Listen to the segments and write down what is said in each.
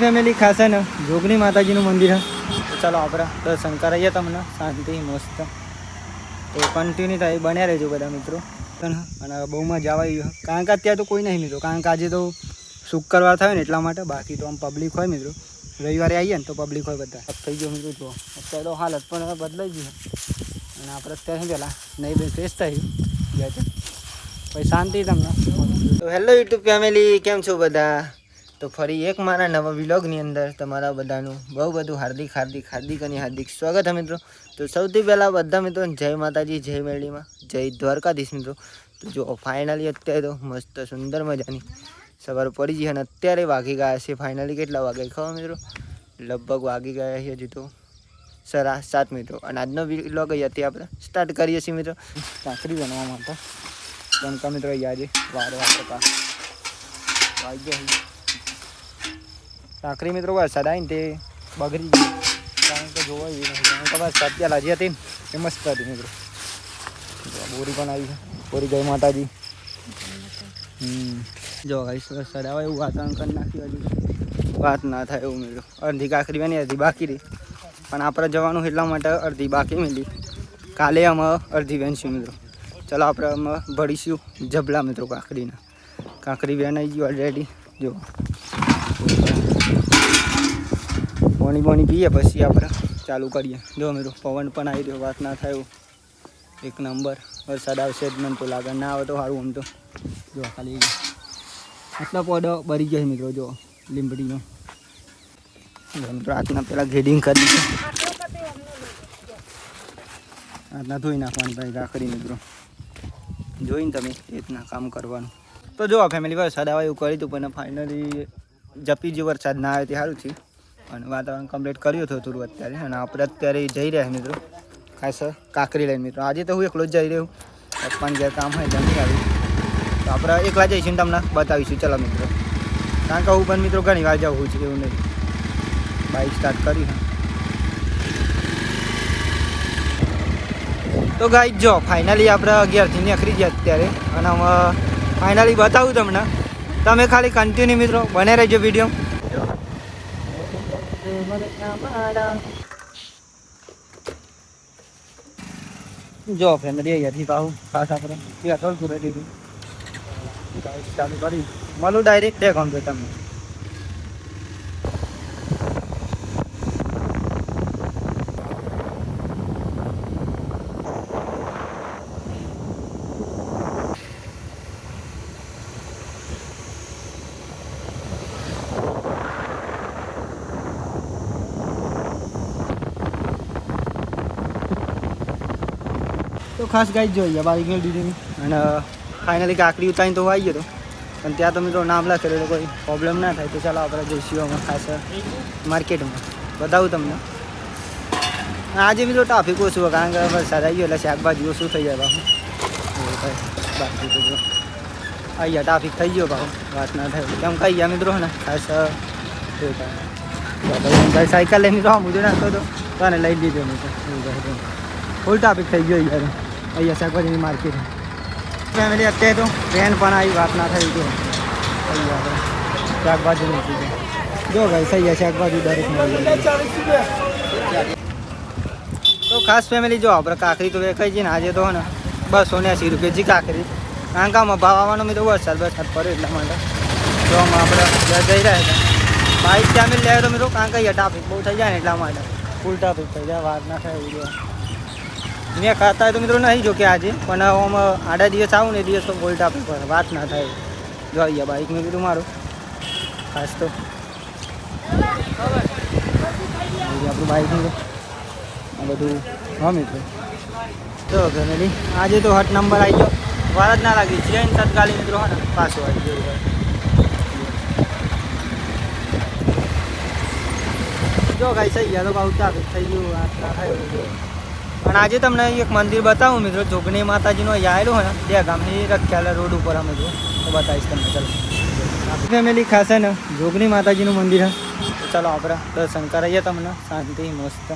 Family ખાસ है ને જોગણી માતાજીનું મંદિર હે તો ચાલો આપણે દર્શન કરાવીએ તમને શાંતિ મસ્ત તો કન્ટિન્યુ થાય બન્યા રહેજો બધા મિત્રો અને બહુ મજા આવી કારણ કે અત્યારે તો કોઈ નહીં મિત્રો કારણ કે આજે તો શુક્રવાર થાય ને એટલા માટે બાકી તો આમ પબ્લિક હોય મિત્રો રવિવારે આવીએ ને તો પબ્લિક હોય બધા થઈ ગયો મિત્રો જો અત્યારે તો હાલત પણ બદલાઈ ગઈ અને આપણે અત્યારે પહેલાં નહીં ફ્રેશ થઈ ગયા છે પછી શાંતિ તમને તો હેલો યુટ્યુબ ફેમિલી કેમ છો બધા તો ફરી એક મારા નવા વ્લોગની અંદર તમારા બધાનું બહુ બધું હાર્દિક સ્વાગત છે મિત્રો તો સૌથી પહેલાં બધા મિત્રો જય માતાજી જય મેરડીમાં જય દ્વારકાધીશ મિત્રો તો જો ફાઇનલી અત્યારે તો મસ્ત સુંદર મજાની સવાર પડી ગઈ અને અત્યારે વાગી ગયા છે ફાઇનલી કેટલા વાગે ખબર મિત્રો લગભગ વાગી ગયા છે હજી તો 7:30 મિત્રો અને આજનો વ્લોગ અહીંયાથી આપણે સ્ટાર્ટ કરીએ છીએ મિત્રો કાંકરી બનવા માટે કેમ કે મિત્રો અહીંયા આજે વારે વાગી ગયા કાંકરી મિત્રો વરસાદ આવી ને તે બગડી ગઈ કારણ કે જોવા એવી નથી કારણ કે વરસાદ ત્યાં લાજી હતી ને એ મસ્ત હતી મિત્રો બોરી પણ આવી બોરી જય માતાજી જો વરસાદ આવે એવું વાતાવરણ કરી નાખ્યું હજુ વાત ના થાય એવું મિત્રો અડધી કાંકરી બની અડધી બાકી રહી પણ આપણે જવાનું એટલા માટે અડધી બાકી મિલી કાલે અમે અડધી વેનશું મિત્રો ચાલો આપણે અમે ભરીશું જબલા મિત્રો કાંકરી વેનાઈ ગયું ઓલરેડી જો પાણી પીએ પછી આપણે ચાલુ કરીએ જો મિત્રો પવન પણ આવી રહ્યો વાત ના થાય એક નંબર વરસાદ આવશે જ મને તો લાગે ના આવે તો સારું આમ તો જો ખાલી આટલા પોડો ભરી ગયા મિત્રો જો લીંબડીનો મિત્રો આજના પહેલાં ગ્રેડિંગ કરી છે આજના ધોઈ નાખવાની ભાઈ કાંકરી મિત્રો જોઈને તમે એ રીતના કામ કરવાનું તો જો ફેમિલી વરસાદ આવે એવું કર્યું હતું પણ ફાઇનલી જપી જે વરસાદ ના આવે તે સારું છે અને વાતાવરણ કમ્પ્લીટ કર્યું હતું થોડું અત્યારે અને આપણે અત્યારે જઈ રહ્યા મિત્રો ખાસ કાંકરી લઈને મિત્રો આજે તો હું એકલો જ જઈ રહ્યો પપ્પાને ઘેર કામ હોય જમી આવી તો આપણે એકલા જઈશું ને તમને બતાવીશું ચાલો મિત્રો કારણ કે હું પણ મિત્રો ઘણી વાર જવું છું એવું નહીં બાઇક સ્ટાર્ટ કરી તો ગાઈ જો ફાઇનલી આપણે 11થી નીકળી ગયા અત્યારે અને અમે ફાઇનલી બતાવું તમને તમે ખાલી કન્ટિન્યુ મિત્રો બને રહેજો વિડીયો જો ફેમિલી અહીંયાથી પાહું ખાસ આપણે ત્યાં થોડું પૂરે દીધું ચાલુ કરી મળું ડાયરેક્ટ તે કામ તમને તો ખાસ ગાઈ જોઈએ બાઈક મેળ દીધી અને ફાઇનલી કાંકરી ઉતારીને તો આવી ગયો પણ ત્યાં તો મિત્રો નામ લખેલું કોઈ પ્રોબ્લેમ ના થાય તો ચાલો આપણે જઈશું અમે ખાસ માર્કેટમાં બતાવું તમને આજે મિત્રો ટ્રાફિક ઓછું હોય કારણ કે વરસાદ આવી ગયો એટલે શાકભાજી ઓછું થઈ જાય બાપુ બાકી તો જો અહીંયા ટ્રાફિક થઈ ગયો બાપુ વાત ના થાય કેમ કે અહીંયા મિત્રો ને ખાસ ભાઈ સાયકલ લઈને મિત્રો મુજો નાખતો હતો તો આને લઈ લીધો મિત્રો ફૂલ ટ્રાફિક થઈ ગયો અહીંયા શાકભાજીની માર્કેટ ફેમિલી અત્યારે તો ટ્રેન પણ આવી વાત ના થઈ તો અહીંયા શાકભાજી નથી જો ભાઈ થઈ ગયા શાકભાજી દરેક તો ખાસ ફેમિલી જો આપણે કાંકરી તો વેચાઈ છે ને આજે તો ને 280 રૂપિયા કાંકરી કારણ કે આમાં ભાવ આવવાનો મિત્રો વરસાદ પડ્યો એટલા માટે તો આમાં આપણે જઈ રહ્યા હતા બાઇક ત્યાં મેં લે તો મિત્રો કારણ કે અહીંયા ટ્રાફિક બહુ થઈ જાય ને એટલા માટે ફૂલ ટ્રાફિક થઈ જાય વાત ના થાય એવું મેં ખાતા હોય તો મિત્રો નહીં જો કે આજે પણ આમ આડા દિવસ આવું ને દિવસ તો ફૂલ ટ્રાફિક પર વાત ના થાય જો અહીંયા બાઇક મેં કીધું મારું ખાસ તો આપણું બાઇકનું આ બધું હા મિત્રો તો ફેમિલી આજે તો હટ નંબર આવી ગયો વાર જ ના લાગી ટ્રેન તત્કાલી મિત્રો હા ને પાછો આવી ગયો જો ગાઈ થઈ ગયા તો બહુ ટ્રાફિક થઈ ગયું વાત ના થાય પણ આજે તમને એક મંદિર બતાવું મિત્રો જોગણી માતાજીનો આવેલું હોય ને ત્યાં ગામની રખ્યાલા રોડ ઉપર અમે જો તો બતાવીશ તમને ચાલો ફેમિલી ખાસ ને જોગણી માતાજીનું મંદિર હે તો ચાલો આપણે દર્શન કરાવીએ તમને શાંતિ મસ્ત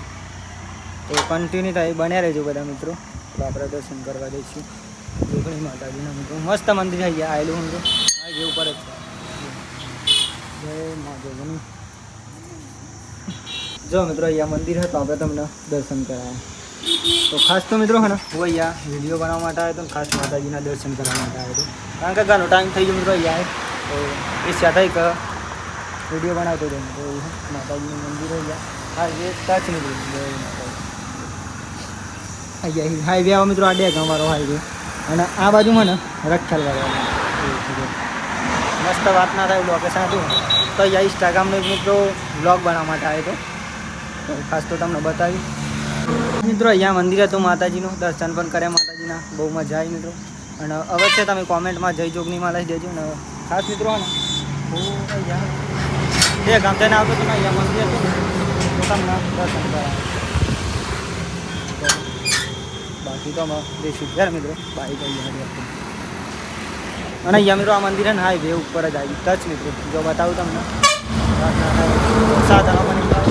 તો કન્ટિન્યુ થાય બન્યા રહેજો બધા મિત્રો તો આપણે દર્શન કરવા જઈશું જોગણી માતાજીના મિત્રો મસ્ત મંદિર થઈ ગયા આવેલું મિત્રો આ જે ઉપર જ છે જય મા જોગણી જો મિત્રો અહીંયા મંદિર હતું આપણે તમને દર્શન કરાયા. તો ખાસ તો મિત્રો હે ને હું અહીંયા વિડીયો બનાવવા માટે આવ્યો હતો, ખાસ માતાજીના દર્શન કરવા માટે આવ્યો હતો. કારણ કે ઘણો ટાઈમ થઈ ગયો મિત્રો અહીંયા તો એ સાથે એક વિડીયો બનાવતો હતો. તો માતાજીનું મંદિર અહીંયા હા એ ટચ મિત્રો અહીંયા હાઈવે આવો મિત્રો, આ ડેક અમારો હાઈવે અને આ બાજુમાં ને રખેલ વાળા મસ્ત વાત ના થાય લોકેશન હતું. તો અહીંયા ઇન્સ્ટાગ્રામનો એક મિત્રો બ્લોગ બનાવવા માટે આવ્યો હતો. તો ખાસ તો તમને બતાવી મિત્રો અહીંયા મંદિર હતું માતાજીનું, દર્શન પણ કર્યા માતાજીના, બહુ મજા આવી મિત્રો. અને અવશ્ય તમે કોમેન્ટમાં જય જોગણીમાં લઈ દેજો. અને ખાસ મિત્રો ને હું અહીંયા બે ગામ થઈને આવતો હતો ને અહીંયા મંદિર હતું તો તમને દર્શન કરાવે. બાકી તો દેશી ઘર મિત્રો બાઈક અહીંયા હતું. અને અહીંયા મિત્રો આ મંદિર ને હાઈવે ઉપર જ આવી ટચ મિત્રો. જો બતાવું તમને સાધનો બની જાય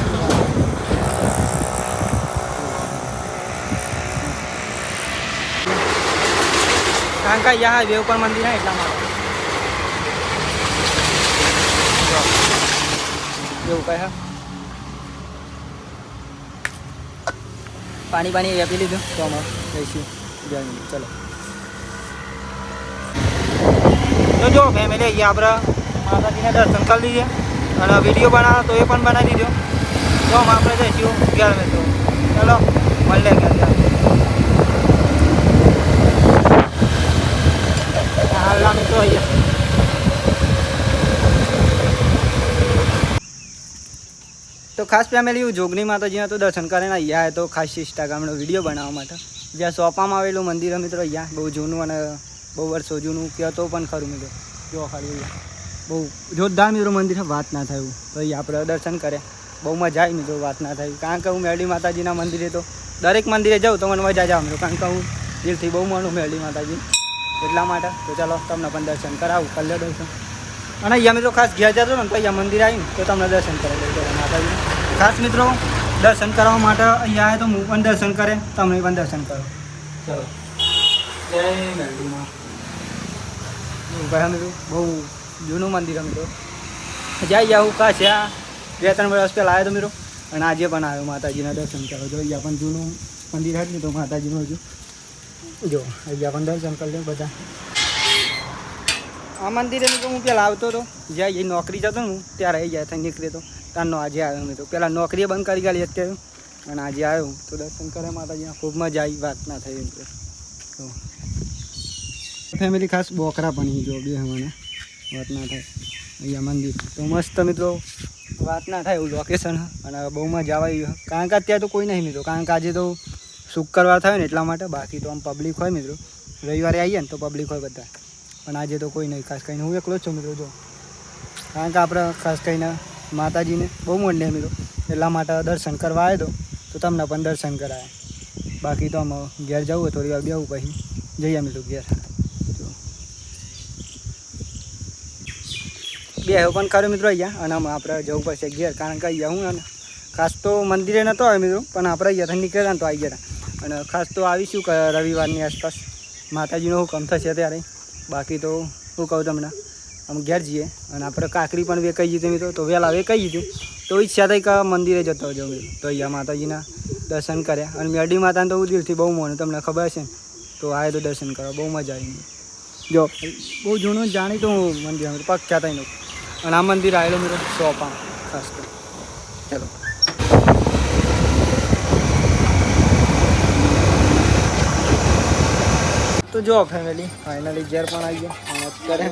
કારણ કે અહીંયા હાઈવે ઉપર મંદિર ને એટલા માટે એવું કહે પાણી આપી લીધું તો અમે જઈશું ચલો. તો જો ફેમિલી અહીંયા આપણે માતાજીના દર્શન કરી લીધે અને વિડીયો બનાવો તો એ પણ બનાવી દીધો. તો આપણે જઈશું ઘેર મિત્રો. ચલો મળીએ ઘેર. હાલના મિત્રો અહીંયા તો ખાસ ફેમિલી હું જોગણી માતાજીના તો દર્શન કરીને અહીંયા તો ખાસ ઇન્સ્ટાગ્રામનો વિડીયો બનાવવા માટે જ્યાં સોપામાં આવેલું મંદિર મિત્રો અહીંયા બહુ જૂનું અને બહુ વર્ષો જૂનું કહેતો પણ ખરું મિત્રો. જો ખાલી બહુ જોરદાર મિત્રો મંદિર વાત ના થયું તો અહીંયા આપણે દર્શન કર્યા, બહુ મજા આવી મિત્રો. વાત ના થઈ કારણ કે હું મેરડી માતાજીના મંદિરે તો દરેક મંદિરે જાઉં તો મને મજા જ આવે મિત્રો. કારણ કે હું દિલથી બહુ માનું મેરડી માતાજી એટલા માટે. તો ચાલો તમને પણ દર્શન કરાવું, કલ્લે દર્શન. અને અહીંયા મિત્રો ખાસ ઘેર જતો ને તો અહીંયા મંદિર આવીને તો તમને દર્શન કરાવી દઉં માતાજી. ખાસ મિત્રો દર્શન કરવા માટે અહીંયા આવે તો હું પણ દર્શન કરે, તમે પણ દર્શન કરો. ચલો જય મેરડીમાં. મિત્રો બહુ જૂનું મંદિર મિત્રો. જઈ આવું કાશ આ 2-3 વર્ષ પહેલાં આવ્યો તો મિત્રો અને આજે પણ આવ્યો માતાજીના દર્શન કરો. જો અહીંયા પણ જૂનું મંદિર હતું ને તો માતાજીનું હજુ જો અહીંયા પણ દર્શન કરી લે બધા. આ મંદિરે મિત્રો હું પહેલાં આવતો હતો જ્યાં એ નોકરી જતો ને હું ત્યારે આવી જાય થઈ નીકળે તો તારનો આજે આવ્યો મિત્રો. પહેલાં નોકરીએ બંધ કરી ગાડી અત્યારે અને આજે આવ્યો તો દર્શન કરે માતાજીના, ખૂબ મજા આવી. વાત ના થઈ મિત્રો. તો ફેમિલી ખાસ બોકરા પણ જો બે મને વાત ના થાય અહીંયા મંદિર તો મસ્ત મિત્રો. વાત ના થાય એવું લોકેશન અને બહુ મજા આવી. કારણ કે અત્યારે તો કોઈ નહીં મિત્રો, કારણ કે આજે તો શુક્રવાર થયો ને એટલા માટે. બાકી તો આમ પબ્લિક હોય મિત્રો, રવિવારે આવીએ ને તો પબ્લિક હોય બધા, પણ આજે તો કોઈ નહીં. ખાસ કરીને હું એકલો જ છું મિત્રો. જો કારણ કે આપણે ખાસ કરીને માતાજીને બહુ મોડને મિત્રો એટલા માટે દર્શન કરવા આવ્યો તો તમને પણ દર્શન કરાય. બાકી તો આમ ઘેર જવું હોય થોડી વાર બેવું પછી જઈએ મિત્રો ઘેર. બે પણ ખરું મિત્રો અહીંયા અને આપણે જવું પડશે ઘેર. કારણ કે અહીંયા હું ને ખાસ તો મંદિરે નહોતો આવ્યો મિત્રો, પણ આપણે અહીંયાથી નીકળ્યા ને તો આવી ગયા. અને ખાસ તો આવીશું રવિવારની આસપાસ માતાજીનો હુકમ થશે ત્યારે. બાકી તો હું કહું તમને આમ ઘેર જઈએ અને આપણે કાકરી પણ વેકાઈ દીધી મિત્રો. તો વહેલા વેકાઈ દીધું તો ઈચ્છા થઈ કે મંદિરે જતો જાઉં મિત્રો. તો અહીંયા માતાજીના દર્શન કર્યા અને મેરડી માતાને તો હું દિલથી બહુ માનું, તમને ખબર છે ને. તો આવે તો દર્શન કરવા બહુ મજા આવી. જો બહુ જૂનું જાણીતું મંદિર પ્રખ્યાત એનું. અને આ મંદિર આવેલું મિત્રો સોપા ખાસ તો. ચલો તો જો ફેમિલી ફાઇનલી ઘેર પણ આવી ગયા અને અત્યારે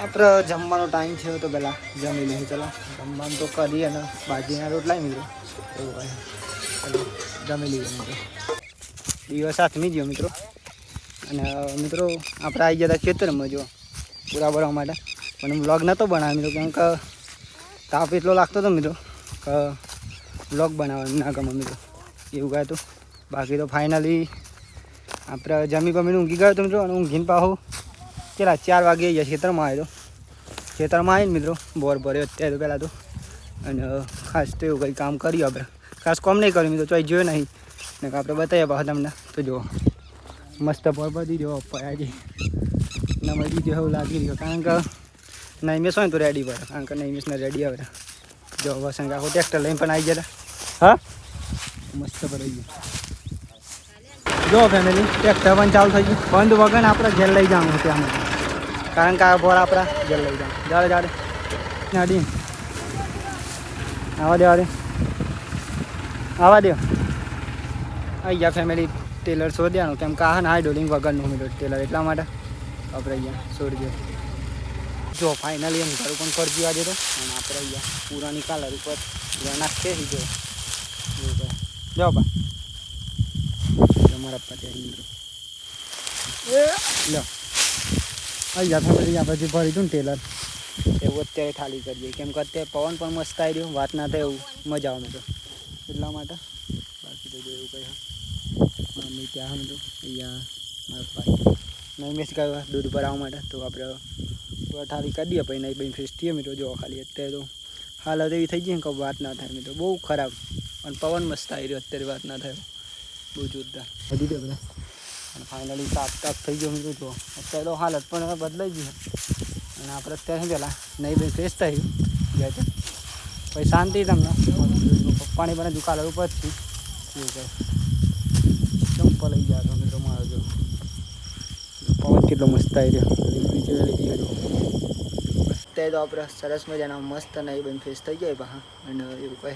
આપણે જમવાનો ટાઈમ થયો તો પહેલાં જમી લઈએ. ચલો જમવાનું તો કરીએ અને બાજીના રોટલા મિત્રો એવું કહે. ચલો જમી લઈએ મિત્રો. દિવસ હાથમી ગયો મિત્રો. અને મિત્રો આપણે આવી ગયા હતા ખેતરમાં જો પૂરા ભરવા માટે, પણ વ્લોગ નહોતો બનાવ્યો મિત્રો. કેમ કે તાપ એટલો લાગતો હતો મિત્રો કે વ્લોગ બનાવવાનું ના ગમે મિત્રો એવું કહે હતું. બાકી તો ફાઇનલી આપણે જમી બમીને ઊંઘી ગયો હતો મિત્રો. અને ઊંઘીને પાછો કેટલા 4 વાગે ગયા ખેતરમાં આવ્યો. ખેતરમાં આવીને મિત્રો બોર ભર્યો અત્યારે તો પહેલાં તો. અને ખાસ તો એવું કંઈ કામ કર્યું આપણે, ખાસ કામ નહીં કર્યું મિત્રો. ચોઈ જોયો નહીં ને આપણે બતાવીએ પાછા તમને. તો જુઓ મસ્ત બોર બધી જો પયાજી નમળી દીધો એવું લાગી રહ્યો. કારણ કે નૈમેશ હોય તો રેડી પડે, કારણ કે નૈમેશને રેડી આવે જો વસંત કાકો ટ્રેક્ટર લઈને પણ આવી ગયા હા મસ્ત ભરાઈ ગયું જો ફેમિલી ટ્રેક્ટર પણ ચાલુ થઈ ગયું બંધ વગર આપણે ઘેર લઈ જવાનું ત્યાં કારણ કે આ બોર આપણા ઘેર લઈ જવાનું જાડે નાડી આવા દે આવી ગયા ફેમિલી ટેલર શોધ્યાનું કેમ કે આ ને હાઇડ્રોલિંગ વગરનું મિત્રો ટેલર એટલા માટે આપણે અહીંયા છોડી દે જો ફાઇનલી એમ ઘરું પણ કરજી આજે તો અને આપણે અહીંયા પુરાની કાલર ઉપર નાખે જો જાઓ બા તમારા પપ્પા ત્યાં મિત્રો લો આવી ગયા ફેમિલી આપણે જે ભરી હતું ને ટેલર એવું અત્યારે ખાલી કરીએ કેમ કે અત્યારે પવન પણ મસ્ત આવી રહ્યું વાત ના થાય એવું મજા આવે તો એટલા માટે બાકી તો એવું કંઈ મમ્મી ત્યાં હતું અહીંયા મારા પપ્પા નહીં મેં શીખાવ્યું દૂધ પર આવવા માટે તો આપણે ઠારી કરી દઈએ પછી નહીં બધી ફ્રેશ થઈએ મિત્રો જો ખાલી અત્યારે તો હાલત એવી થઈ ગઈ ને કે વાત ના થાય મિત્રો બહુ ખરાબ અને પવન મસ્ત આવી રહ્યો અત્યારે વાત ના થાય બહુ જોરદાર વધી દે બધા અને ફાઇનલી તાપ થઈ ગયો મિત્રો જો અત્યારે તો હાલત પણ હવે બદલાઈ ગઈ અને આપણે અત્યારે પહેલાં નહીં બધી ફ્રેશ થઈ જાય તો પછી શાંતિ તમને પપ્પાની બને દુકાન ઉપર જ છું એવું કહે ચંપલ લઈ ગયા તો મિત્રો મારો જો પવન કેટલો મસ્ત આવી રહ્યો અત્યારે તો આપણે સરસ મજાના મસ્ત નહીં બંધ ફ્રેશ થઈ જાય પા અને એવું કહે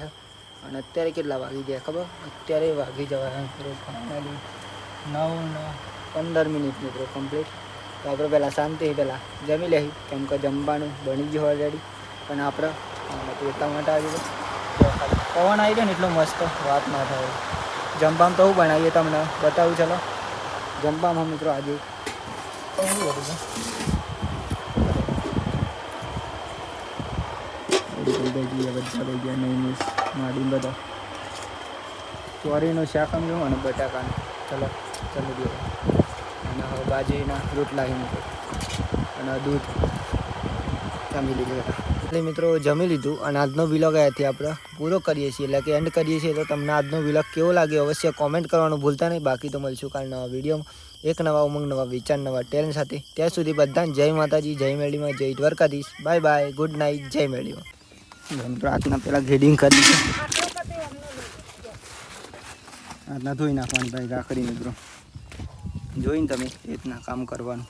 અને અત્યારે કેટલા વાગી ગયા ખબર અત્યારે વાગી જવાય ફાઇનલી 9:15 મિત્રો કમ્પ્લીટ તો આપણે પહેલાં શાંતિ પહેલાં જમી લઈએ કેમ કે જમવાનું બની ગયું ઓલરેડી પણ આપણે એટલા માટે આવી ગયો પવન આવી ગયો ને એટલો મસ્ત વાત ના થાય જમવામાં તો હું બનાવીએ તમને બતાવું ચલો જમવામાં મિત્રો આજે બધા લઈ ગયા નહીં મિસ માડીને બધા ચોરીનું શાક સમજો અને બટાકાનું ચલો ચાલુ દો અને હવે બાજરીના રોટલા મિત્રો અને દૂધ જમી લીધું એટલે મિત્રો જમી લીધું અને આજનો વિલોગ અહીંયાથી આપણે પૂરો કરીએ છીએ એટલે કે એન્ડ કરીએ છીએ તો તમને આજનો વિલોગ કેવો લાગ્યો અવશ્ય કોમેન્ટ કરવાનું ભૂલતા નહીં બાકી તો મળશું કાલ નવા વિડીયોમાં એક નવા ઉમંગ નવા વિચાર નવા ટેલેન્ટ સાથે ત્યાં સુધી બધાને જય માતાજી જય મેળીમાં જય Dwarkadhish bye bye good night જય મેળીમાં પ્રાર્થના પહેલાં ગ્રેડિંગ કરી છે આજના ધોઈ નાખવાની ભાઈ કાકડી મિત્રો જોઈને તમે એ રીતના કામ કરવાનું